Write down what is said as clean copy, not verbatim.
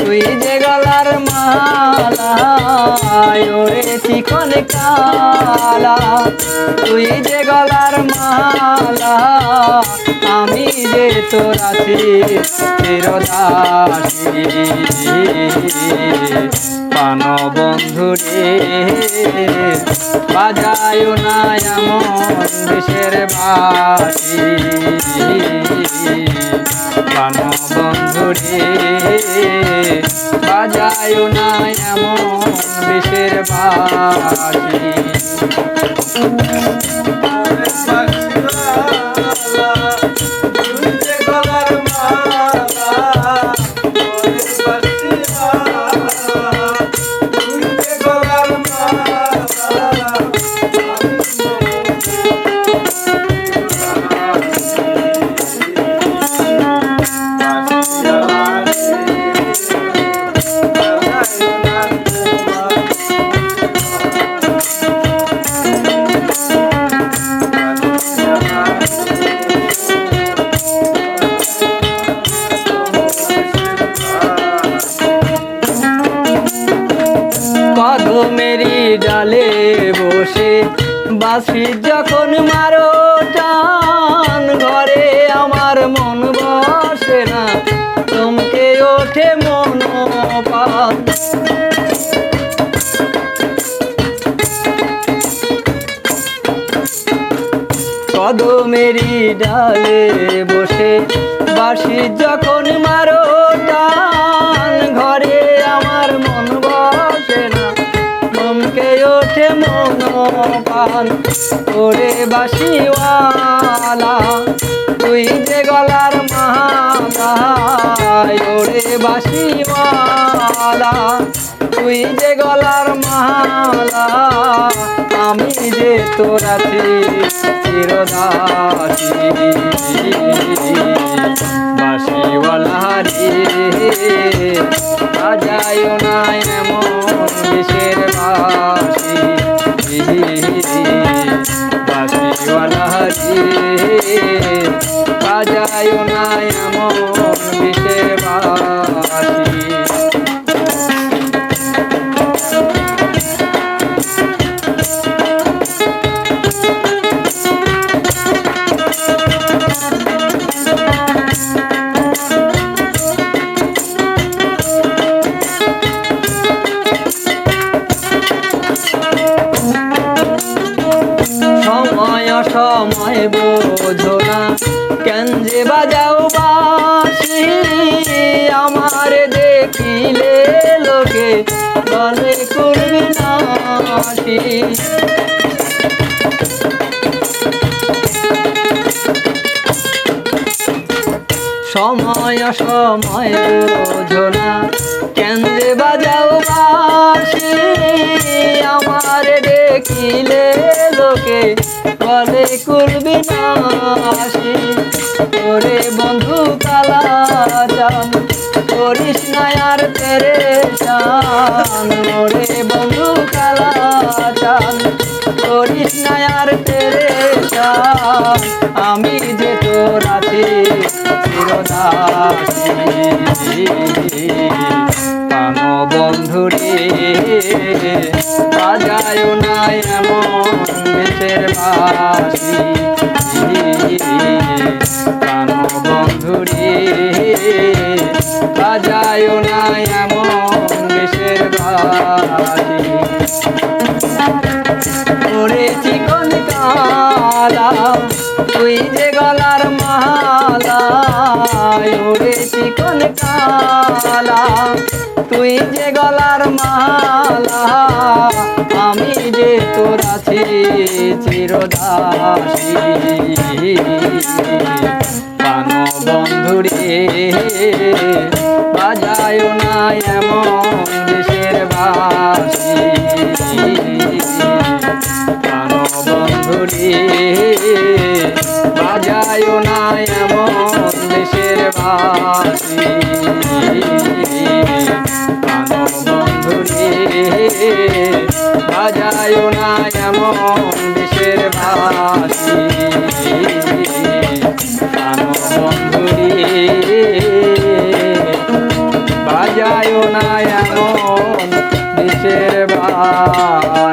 তুই যে গলার মালা ওরে চিকন কালা, তুই যে গলার মালা আমি যে তোর আছি চিরদাসী। প্রাণ বন্ধু রে বাজায় না এমন দেশের বাসি। প্রাণ বন্ধু রে বাজায় না এমন দেশের বাসি। কদমেরি ডালে বসে বাঁশি যখন মারো টান, ঘরে আমার মন বসে না চমকে ওঠে মনোপাত। কদমেরি ডালে বসে বাঁশি যখন মারো টান, ঘরে আমার মন বসে না চমকে ওঠে মনোপান। ওরে বাঁশিওয়ালা তুই যে গলার মালা, ওরে বাঁশিওয়ালা তুই যে গলার মালা আমি যে তোর আছি চিরদাসী। বাঁশিওয়ালা রে বাজায় না এমন দেশের বাসি। বাঁশিওয়ালা রে বাজায় না এমন দেশের বাসি। সময় বোঝো না কেন যে বাজাও বাঁশি, আমার দেখিলে লোকে বলে করবে নাশি। সময় বোঝো না কেন যে বাজাও বাঁশি, আমার দেখিলে লোকে বলে করবি নাশি। ওরে বন্ধু কালা চান করিস না আর পেরেশান, ওরে বন্ধু কালা চান করিস না আর পেরেশান আমি যে তোর আছি চিরদাসী। প্রাণ বন্ধু রে বাজায় না এমন দেশের বাসি। প্রাণ বন্ধু রে বাজায় না এমন দেশের বাসি। ওরে চিকন কালা তুই যে গলার মালা, ওরে চিকন কালা তুই যে গলার মালা আমি যে তোর আছি চিরদাসী। প্রাণ বন্ধু রে বাজায় না এমন দেশের বাসি। প্রাণ বন্ধু রে বাজায় না এমন দেশের বাসি। প্রাণ বন্ধু রে বাজায় না এমন দেশের বাসি। প্রাণ বন্ধু রে বাজায় যায় না এমন বিষের বাসি